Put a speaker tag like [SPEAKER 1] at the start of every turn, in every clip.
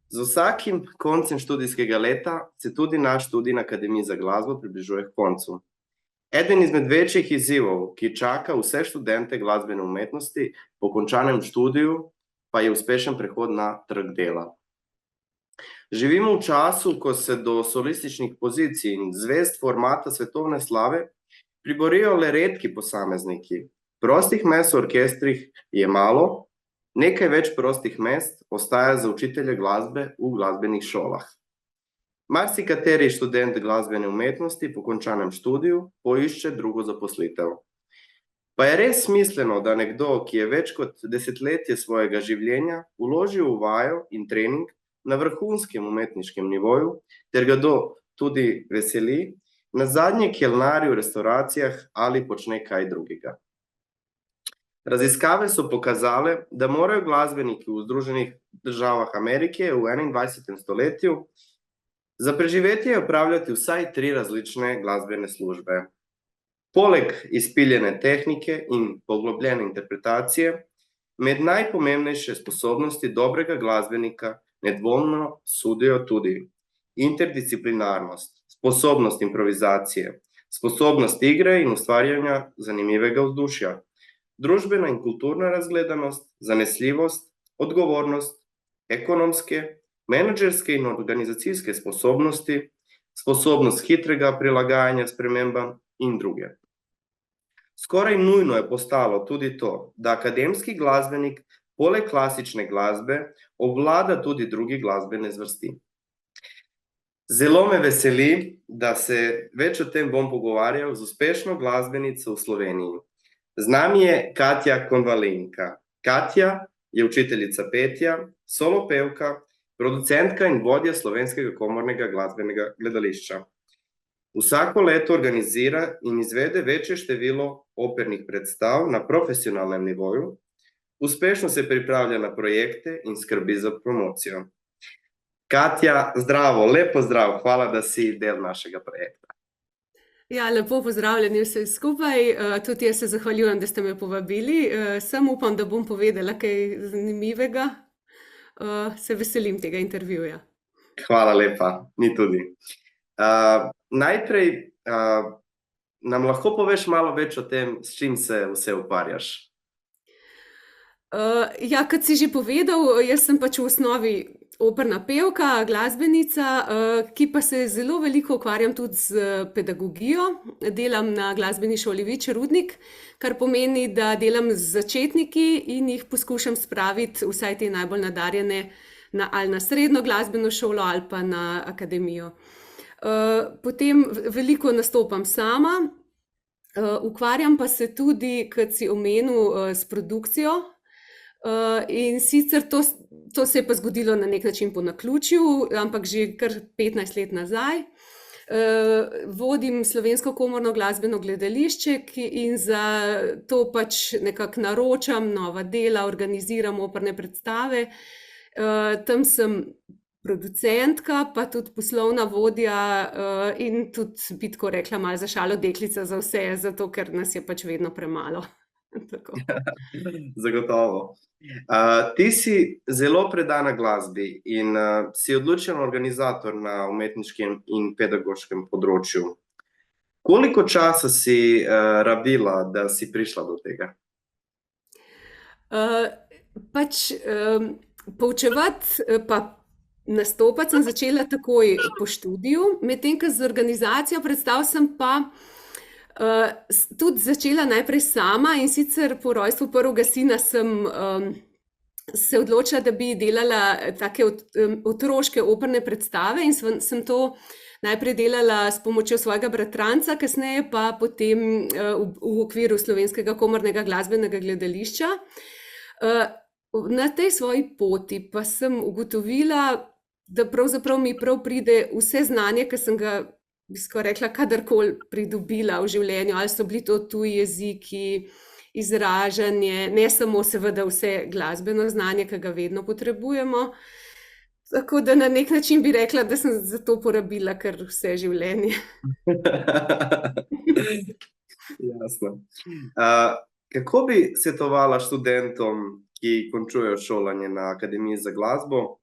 [SPEAKER 1] Z vsakim koncem študijskega leta se tudi naš študij na Akademiji za glasbo približuje k koncu. Eden izmed večjih izzivov, ki čaka vse študente glasbene umetnosti po končanem študiju, pa je uspešen prehod na trg dela. Živimo v času, ko se do solističnih pozicij in zvezd formata svetovne slave priborijo le redki posamezniki. Prostih mest v orkestrih je malo, nekaj več prostih mest ostaja za učitelje glasbe v glasbenih šolah. Marsikateri študent glasbene umetnosti po končanem študiju poišče drugo zaposlitev. Pa je res smiselno, da nekdo, ki je več kot desetletje svojega življenja vložil v vajo in trening na vrhunskem umetniškem nivoju, ter ga tudi veseli, nazadnje kelnari v restavracijah ali počne kaj drugega. Raziskave so pokazale, da morajo glasbeniki v Združenih državah Amerike v 21. stoletju za preživetje opravljati vsaj 3 različne glasbene službe. Poleg izpiljene tehnike in poglobljene interpretacije, med najpomembnejše sposobnosti dobrega glasbenika nedvomno sodijo tudi interdisciplinarnost, sposobnost improvizacije, sposobnost igre in ustvarjanja zanimivega vzdušja, družbena in kulturna razgledanost, zanesljivost, odgovornost, ekonomske, menedžerske in organizacijske sposobnosti, sposobnost hitrega prilagajanja spremembam in druge. Skoraj nujno je postalo tudi to, da akademski glasbenik poleg klasične glasbe obvlada tudi druge glasbene zvrsti. Zelo me veseli, da se več o tem bom pogovarjal z uspešno glasbenico v Sloveniji. Z nami je Katja Konvalinka. Katja je učiteljica petja, solopevka, producentka in vodja Slovenskega komornega glasbenega gledališča. Vsako leto organizira in izvede večje število opernih predstav na profesionalnem nivoju, uspešno se pripravlja na projekte in skrbi za promocijo. Katja, zdravo, lep pozdrav, hvala, da si del našega projekta.
[SPEAKER 2] Ja, lepo pozdravljeni vsi skupaj. Tudi jaz se zahvaljujem, da ste me povabili. Sem upam, da bom povedala kaj zanimivega. Se veselim tega intervjuja.
[SPEAKER 1] Hvala lepa, mi tudi. Najprej nam lahko poveš malo več o tem, s čim se vse ukvarjaš?
[SPEAKER 2] Ja, kot si že povedal, jaz sem pač v osnovi operna pevka, glasbenica, ki pa se zelo veliko ukvarjam tudi z pedagogijo. Delam na glasbeni šoli Vič Rudnik, kar pomeni, da delam z začetniki in jih poskušam spraviti vsaj te najbolj nadarjene ali na srednjo glasbeno šolo ali pa na akademijo. Potem veliko nastopam sama, ukvarjam pa se tudi, kot si omenil, s produkcijo. In sicer to se je pa zgodilo na nek način po naključju, ampak že kar 15 let nazaj. Vodim Slovensko komorno glasbeno gledališče in za to pač nekako naročam nova dela, organiziram operne predstave. Tam sem producentka, pa tudi poslovna vodja in tudi, bi tako rekla, malo za šalo deklica za vse, zato ker nas je pač vedno premalo.
[SPEAKER 1] Zagotovo. Ti si zelo predana glasbi in si odličen organizator na umetniškem in pedagoškem področju. Koliko časa si rabila, da si prišla do tega?
[SPEAKER 2] Poučevati pa nastopati sem začela takoj po študiju, medtem ko z organizacijo predstav sem pa tudi začela najprej sama, in sicer po rojstvu prvega sina sem se odločila, da bi delala take otroške operne predstave in sem to najprej delala s pomočjo svojega bratranca, kasneje pa potem v okviru Slovenskega komornega glasbenega gledališča. Na tej svoji poti pa sem ugotovila, da pravzaprav mi prav pride vse znanje, ki sem ga, bi skoraj rekla, kadarkoli pridobila v življenju, ali so bili to tuji jeziki, izražanje, ne samo seveda vse glasbeno znanje, ki ga vedno potrebujemo. Tako da na nek način bi rekla, da sem za to porabila kar vse življenje.
[SPEAKER 1] Jasno. Kako bi svetovala študentom, ki končujejo šolanje na Akademiji za glasbo,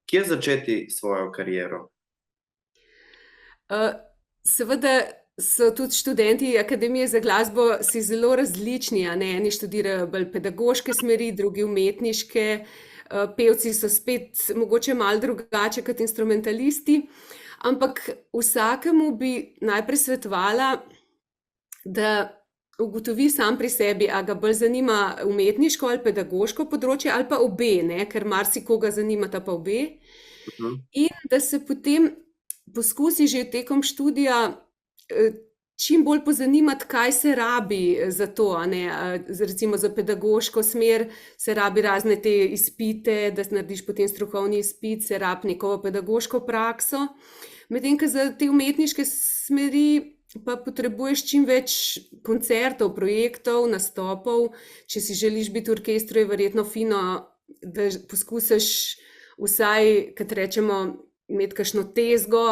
[SPEAKER 1] kje začeti svojo kariero?
[SPEAKER 2] Seveda so tudi študenti Akademije za glasbo si zelo različni, a ne? Eni študirajo bolj pedagoške smeri, drugi umetniške, pevci so spet mogoče malo drugače kot instrumentalisti, ampak vsakemu bi najprej svetovala, da ugotovi sam pri sebi, a ga bolj zanima umetniško ali pedagoško področje, ali pa obe, ne? Ker marsikoga zanimata pa obe. In da se potem poskusi že tekom študija čim bolj pozanimati, kaj se rabi za to, a ne? Recimo za pedagoško smer se rabi razne te izpite, da narediš potem strokovni izpit, se rabi neko pedagoško prakso, medtem ko za te umetniške smeri pa potrebuješ čim več koncertov, projektov, nastopov. Če si želiš biti v orkestru, je verjetno fino, da poskusiš vsaj, kot rečemo, imeti kakšno tezgo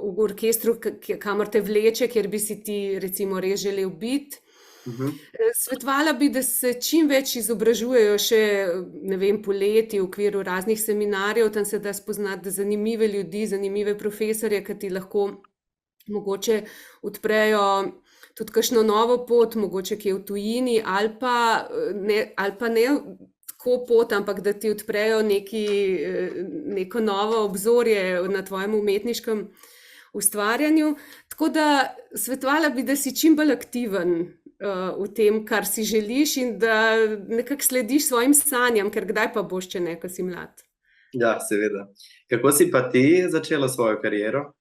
[SPEAKER 2] v orkestru, kamor te vleče, kjer bi si ti recimo res želel biti. Svetovala bi, da se čim več izobražujejo še, ne vem, poleti v okviru raznih seminarjev, tam se da spoznati zanimive ljudi, zanimive profesorje, ki ti lahko mogoče odprejo tudi kakšno novo pot, mogoče kje v tujini, ali pa ne tako pot, ampak da ti odprejo neko novo obzorje na tvojem umetniškem ustvarjanju. Tako da svetovala bi, da si čim bolj aktiven v tem, kar si želiš, in da nekako slediš svojim sanjam, ker kdaj pa boš, če ne, ko si mlad.
[SPEAKER 1] Ja, seveda. Kako si pa ti začela svojo kariero?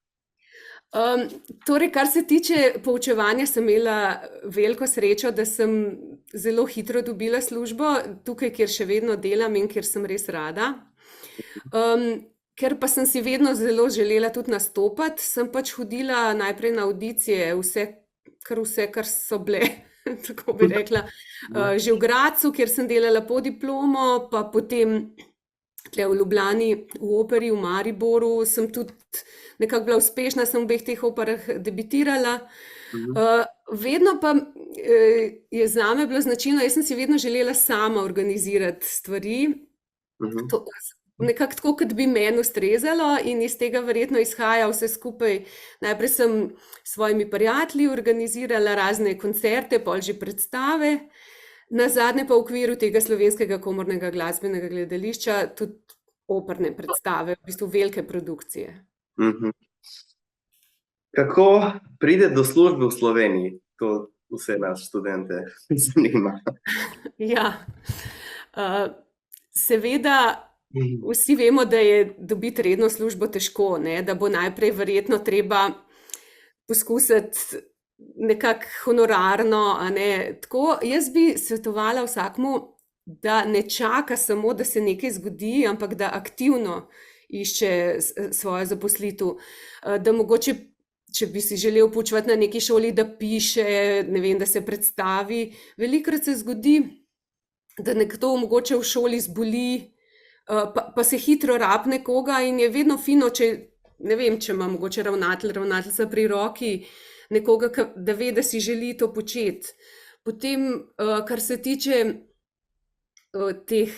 [SPEAKER 2] Torej, kar se tiče poučevanja, sem imela veliko srečo, da sem zelo hitro dobila službo tukaj, kjer še vedno delam in kjer sem res rada. Ker pa sem si vedno zelo želela tudi nastopati, sem pač hodila najprej na avdicije, vse, kar so bile, tako bi rekla, že v Gradcu, kjer sem delala podiplomo, pa potem tule v Ljubljani, v operi, v Mariboru, sem tudi nekako bila uspešna, sem v obeh teh operah debitirala. Vedno pa je zame bilo značilno, jaz sem si vedno želela sama organizirati stvari, nekako tako, kot bi meni ustrezalo, in iz tega verjetno izhaja vse skupaj. Najprej sem s svojimi prijatelji organizirala razne koncerte, pol že predstave, nazadnje pa v okviru tega Slovenskega komornega glasbenega gledališča tudi operne predstave, v bistvu velike produkcije.
[SPEAKER 1] Kako pride do službe v Sloveniji? To vse nas študente zanima.
[SPEAKER 2] Ja, seveda vsi vemo, da je dobiti redno službo težko, ne? Da bo najprej verjetno treba poskusiti nekako honorarno, a ne. Tako, jaz bi svetovala vsakmu, da ne čaka samo, da se nekaj zgodi, ampak da aktivno išče svojo zaposlitev. Da mogoče, če bi si želel poučevati na neki šoli, da piše, ne vem, da se predstavi. Velikokrat se zgodi, da nekdo mogoče v šoli zboli, pa se hitro rabi nekoga, in je vedno fino, če, ne vem, če ima mogoče ravnateljica pri roki nekoga, da ve, da si želi to početi. Potem, kar se tiče teh,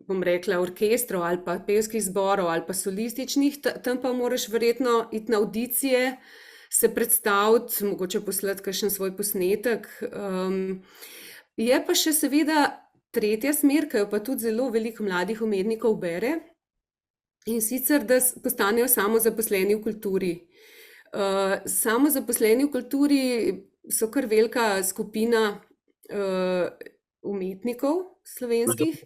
[SPEAKER 2] bom rekla, orkestrov ali pa pevskih zborov ali pa solističnih, tam pa moraš verjetno iti na avdicije, se predstaviti, mogoče poslati kakšen svoj posnetek. Je pa še seveda tretja smer, ki jo pa tudi zelo veliko mladih umetnikov bere, in sicer, da postanejo samozaposleni v kulturi. Samozaposleni v kulturi so kar velika skupina umetnikov slovenskih.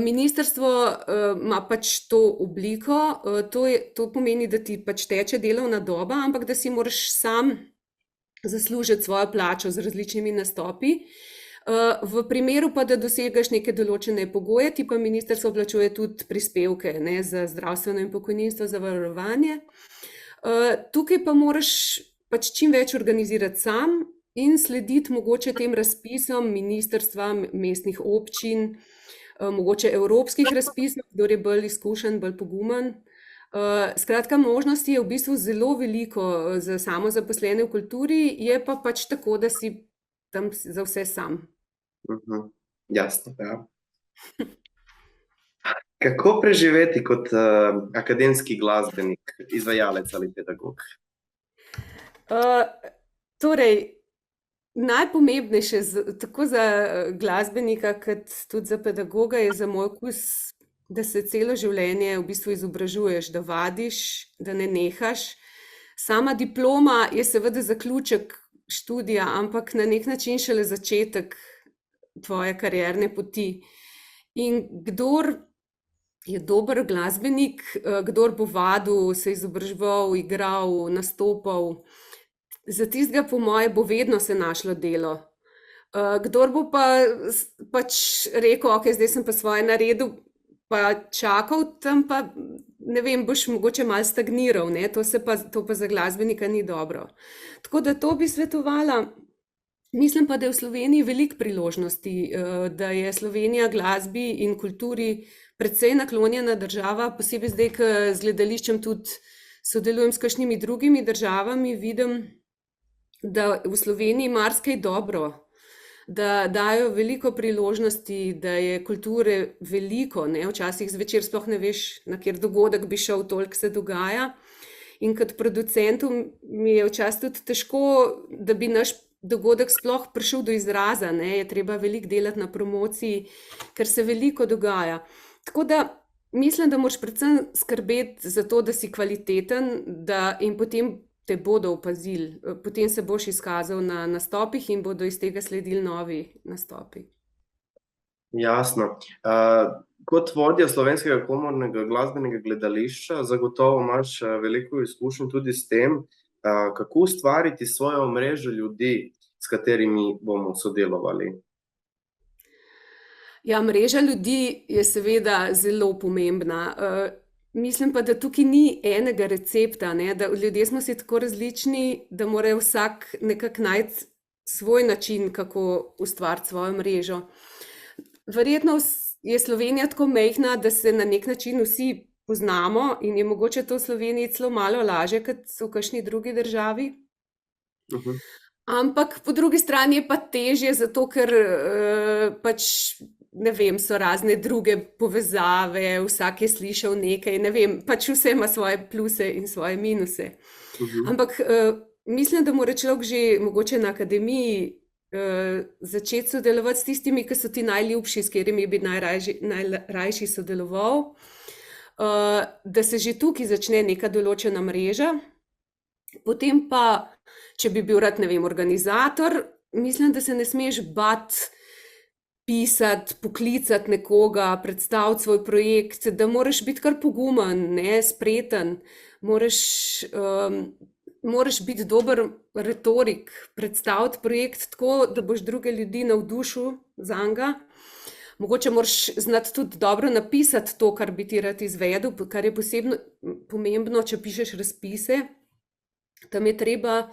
[SPEAKER 2] Ministrstvo ima pač to obliko, to pomeni, da ti pač teče delovna doba, ampak da si moraš sam zaslužiti svojo plačo z različnimi nastopi. V primeru pa, da dosegaš neke določene pogoje, ti pa ministrstvo plačuje tudi prispevke, ne, za zdravstveno in pokojninsko zavarovanje. Tukaj pa moraš pač čim več organizirati sam in slediti mogoče tem razpisom ministrstva, mestnih občin, mogoče evropskih razpisov, kdor je bolj izkušen, bolj pogumen. Skratka, možnosti je v bistvu zelo veliko za samozaposlene v kulturi, je pa pač tako, da si tam za vse sam.
[SPEAKER 1] Jasno, ja. Kako preživeti kot akademski glasbenik, izvajalec ali pedagog?
[SPEAKER 2] Uh, torej, najpomembnejše tako za glasbenika, kot tudi za pedagoga je za moj okus, da se celo življenje v bistvu izobražuješ, da vadiš, da ne nehaš. Sama diploma je seveda zaključek študija, ampak na nek način šele začetek tvoje karierne poti. In kdor je dober glasbenik, kdor bo vadil, se izobraževal, igral, nastopal, za tistega, po moje, bo vedno se našlo delo. Kdor bo pač rekel, ok, zdaj sem pa svoje naredil, pa čakal tam, pa ne vem, boš mogoče malo stagniral, ne? To pa za glasbenika ni dobro. Tako da to bi svetovala. Mislim pa, da je v Sloveniji veliko priložnosti, da je Slovenija glasbi in kulturi precej naklonjena država, posebej zdaj, ko z gledališčem tudi sodelujem s kakšnimi drugimi državami, vidim, da v Sloveniji marsikaj dobro, da dajo veliko priložnosti, da je kulture veliko, ne? Včasih zvečer sploh ne veš, na kjer dogodek bi šel, toliko se dogaja. In kot producentu mi je včasih tudi težko, da bi naš dogodek sploh prišel do izraza, ne? Je treba veliko delati na promociji, ker se veliko dogaja. Tako da mislim, da moraš predvsem skrbeti za to, da si kvaliteten, in potem te bodo opazili, potem se boš izkazal na nastopih in bodo iz tega sledili novi nastopi.
[SPEAKER 1] Jasno. Kot vodja Slovenskega komornega glasbenega gledališča zagotovo imaš veliko izkušenj tudi s tem, kako ustvariti svojo mrežo ljudi, s katerimi bomo sodelovali.
[SPEAKER 2] Ja, mreža ljudi je seveda zelo pomembna. Mislim pa, da tukaj ni enega recepta, ne? Da ljudje smo si tako različni, da mora vsak nekako najti svoj način, kako ustvariti svojo mrežo. Verjetno je Slovenija tako majhna, da se na nek način vsi poznamo in je mogoče to v Sloveniji celo malo lažje, kot v kakšni drugi državi. Ampak po drugi strani je pa težje, zato ker pač, ne vem, so razne druge povezave, vsak je slišal nekaj, ne vem, pač vse ima svoje pluse in svoje minuse. Ampak mislim, da mora človek že mogoče na akademiji začeti sodelovati s tistimi, ki so ti najljubši, s katerimi bi najrajši sodeloval, da se že tukaj začne neka določena mreža. Potem pa, če bi bil rad, ne vem, organizator, mislim, da se ne smeš bati pisati, poklicati nekoga, predstaviti svoj projekt, da moraš biti kar pogumen, ne, spreten, moraš biti dober retorik, predstaviti projekt tako, da boš druge ljudi navdušil zanj. Mogoče moraš znati tudi dobro napisati to, kar bi ti rad izvedel, kar je posebno pomembno, če pišeš razpise. Tam je treba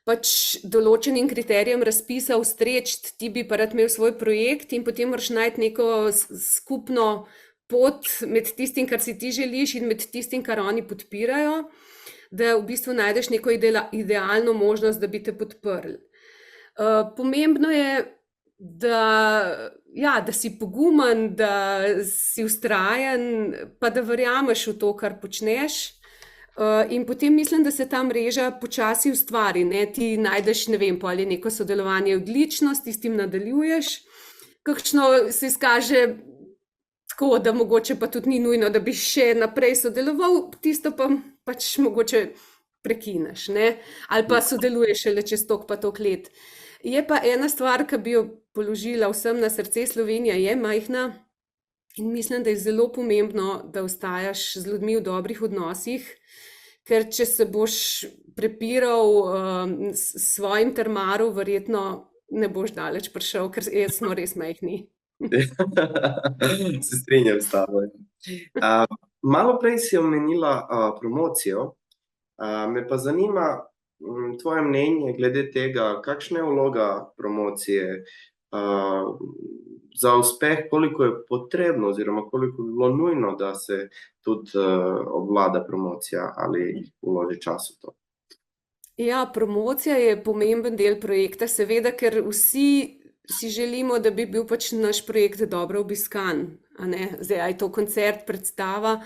[SPEAKER 2] pač določenim kriterijem razpisa ustreči, ti bi pa rad imel svoj projekt in potem moraš najti neko skupno pot med tistim, kar si ti želiš in med tistim, kar oni podpirajo, da v bistvu najdeš neko idealno možnost, da bi te podprli. Pomembno je, da si pogumen, da si vztrajen, pa da verjameš v to, kar počneš. In potem mislim, da se ta mreža počasi ustvari, ne? Ti najdeš, ne vem, ali neko sodelovanje odlično, s tistim nadaljuješ, kakšno se izkaže tako, da mogoče pa tudi ni nujno, da bi še naprej sodeloval, tisto pa pač mogoče prekineš, ne? Ali pa sodeluješ šele čez toliko pa toliko let. Je pa ena stvar, ki bi jo položila vsem na srce, Slovenija je majhna in mislim, da je zelo pomembno, da ostajaš z ljudmi v dobrih odnosih, ker če se boš prepiral s svojim termarom, verjetno ne boš daleč prišel, ker smo res majhni.
[SPEAKER 1] Se strinjam s tabo. Malo prej si omenila promocijo, me pa zanima tvoje mnenje glede tega, kakšna je vloga promocije za uspeh, koliko je potrebno oziroma koliko bi bilo nujno, da se tudi obvlada promocija ali vloži čas v to.
[SPEAKER 2] Ja, promocija je pomemben del projekta, seveda, ker vsi si želimo, da bi bil pač naš projekt dobro obiskan, a ne, zdaj a je to koncert, predstava.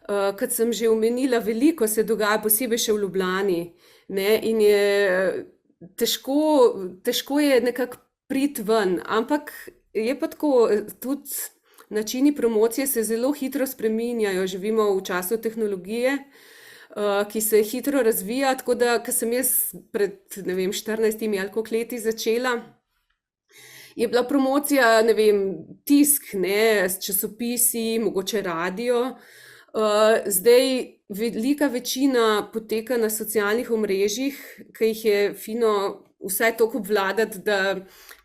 [SPEAKER 2] Kot sem že omenila, veliko se dogaja, posebej še v Ljubljani, ne, in je težko je nekako priti ven, ampak je pa tako, tudi načini promocije se zelo hitro spreminjajo, živimo v času tehnologije, ki se hitro razvija, tako da, ko sem jaz pred, ne vem, 14 ali koliko leti začela, je bila promocija, ne vem, tisk, ne, s časopisi, mogoče radio. Zdaj velika večina poteka na socialnih omrežjih, ki jih je fino vsaj toliko obvladati, da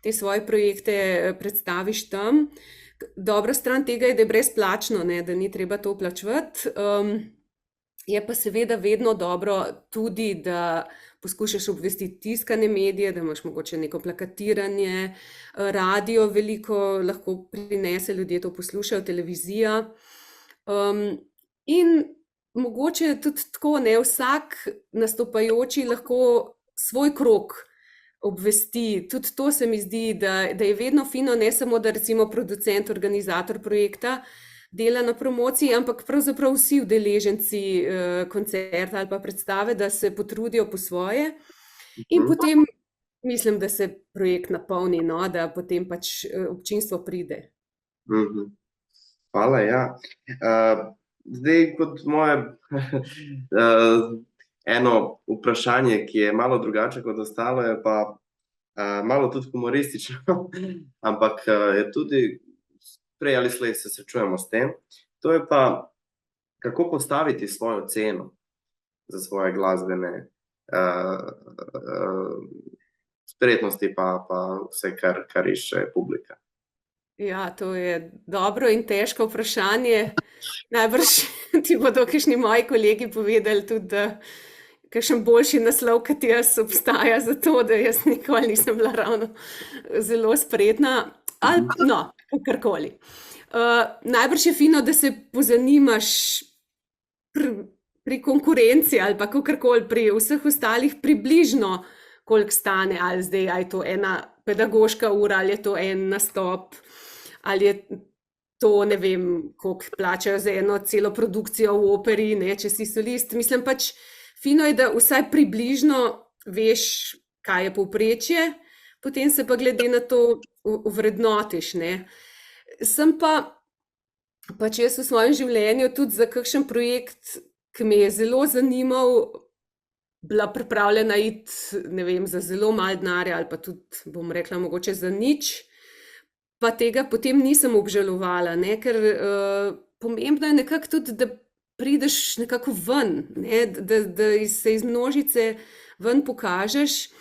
[SPEAKER 2] te svoje projekte predstaviš tam. Dobra stran tega je, da je brezplačno, ne, da ni treba to plačevati. Je pa seveda vedno dobro tudi, da poskušaš obvestiti tiskane medije, da imaš mogoče neko plakatiranje, radio veliko lahko prinese, ljudje to poslušajo, televizija. In mogoče tudi tako, ne, vsak nastopajoči lahko svoj krog obvesti. Tudi to se mi zdi, da je vedno fino, ne samo, da recimo producent, organizator projekta dela na promociji, ampak pravzaprav vsi udeleženci koncerta ali pa predstave, da se potrudijo po svoje. In potem mislim, da se projekt napolni, no, da potem pač občinstvo pride.
[SPEAKER 1] Hvala, ja. Zdaj, kot moje eno vprašanje, ki je malo drugače kot ostalo, je pa malo tudi humoristično, ampak je tudi prej ali slej se srečujemo s tem. To je pa, kako postaviti svojo ceno za svoje glasbene spretnosti pa vse, kar išče publika.
[SPEAKER 2] Ja, to je dobro in težko vprašanje. Najbrž ti bodo kakšni moji kolegi povedali tudi, da kakšen boljši naslov kot jaz obstaja za to, da jaz nikoli nisem bila ravno zelo spretna. Ali, no, kakorkoli. Najbrž je fino, da se pozanimaš pri konkurenci ali pa kakorkoli pri vseh ostalih približno, koliko stane, ali zdaj je to ena pedagoška ura, ali je to en nastop, ali je to, ne vem, koliko plačajo za eno celo produkcijo v operi, ne, če si solist. Mislim pač, fino je, da vsaj približno veš, kaj je povprečje, potem se pa glede na to ovrednotiš, ne. Sem pa pač jaz v svojem življenju tudi za kakšen projekt, ki me je zelo zanimal, bila pripravljena iti, ne vem, za zelo malo denarja ali pa tudi, bom rekla, mogoče za nič, pa tega potem nisem obžalovala, ne, ker pomembno je nekako tudi, da prideš nekako ven, ne, da se iz množice ven pokažeš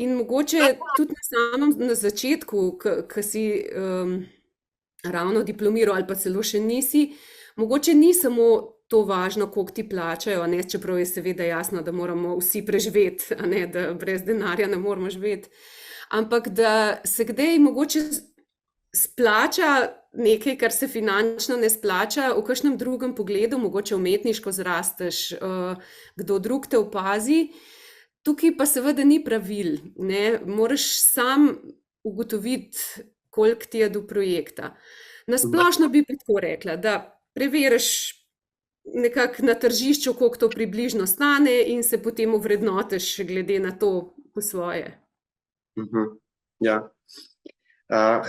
[SPEAKER 2] in mogoče tudi na začetku, ko si ravno diplomiral ali pa celo še nisi, mogoče ni samo to važno, koliko ti plačajo, ne, čeprav je seveda jasno, da moramo vsi preživeti, a ne, da brez denarja ne moramo živeti, ampak da se kdaj mogoče splača nekaj, kar se finančno ne splača, v kakšnem drugem pogledu, mogoče umetniško zrasteš, kdo drug te opazi. Tukaj pa seveda ni pravil, ne, moraš sam ugotoviti, koliko ti je do projekta. Na splošno bi tako rekla, da preveriš nekako na tržišču, koliko to približno stane in se potem ovrednotiš glede na to po svoje.
[SPEAKER 1] Ja.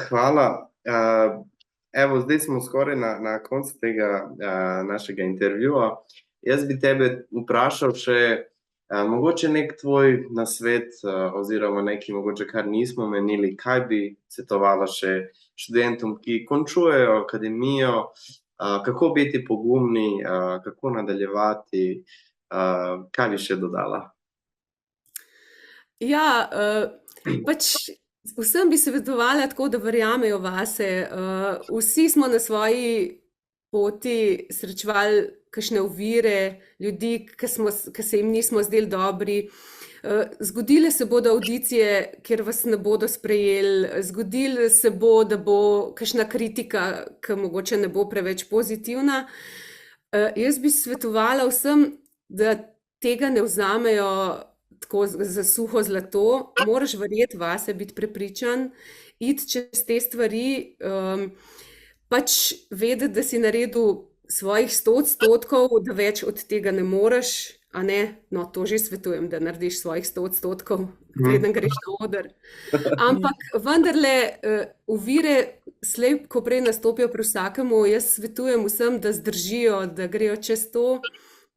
[SPEAKER 1] Hvala. Evo, zdaj smo skoraj na koncu tega našega intervjuja. Jaz bi tebe vprašal še mogoče nek tvoj nasvet oziroma nekaj mogoče, kar nismo omenili, kaj bi svetovala še študentom, ki končujejo akademijo, kako biti pogumni, kako nadaljevati, kaj bi še dodala?
[SPEAKER 2] Ja, pač vsem bi svetovala tako, da verjamejo vase. Vsi smo na svoji poti srečevali kakšne ovire, ljudi, ki se jim nismo zdeli dobri. Zgodile se bodo avdicije, kjer vas ne bodo sprejeli, zgodilo se bo, da bo kakšna kritika, ki mogoče ne bo preveč pozitivna. Jaz bi svetovala vsem, da tega ne vzamejo tako za suho zlato, moraš verjeti vase, biti prepričan, iti čez te stvari, pač vedeti, da si naredil svojih 100%, da več od tega ne moreš, a ne, no, to že svetujem, da narediš svojih 100%, preden greš na oder. Ampak vendarle, ovire slej ko prej nastopijo pri vsakemu, jaz svetujem vsem, da zdržijo, da grejo čez to,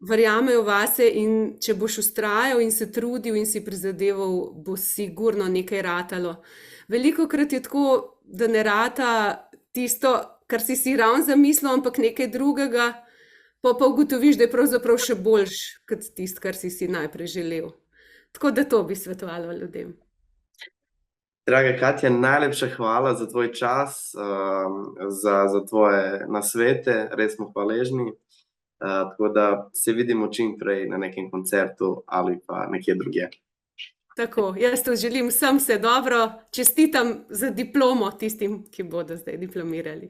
[SPEAKER 2] verjamejo vase in če boš vztrajal in se trudil in si prizadeval, bo sigurno nekaj ratalo. Velikokrat je tako, da ne rata tisto, kar si ravno zamislil, ampak nekaj drugega, pa ugotoviš, da je pravzaprav še boljš kot tisto, kar si najprej želel. Tako da to bi svetovala ljudem.
[SPEAKER 1] Draga Katja, najlepša hvala za tvoj čas, za tvoje nasvete, res smo hvaležni. Tako da se vidimo čim prej na nekem koncertu ali pa nekje drugje.
[SPEAKER 2] Tako, jaz to želim vsem vse dobro, čestitam za diplomo tistim, ki bodo zdaj diplomirali.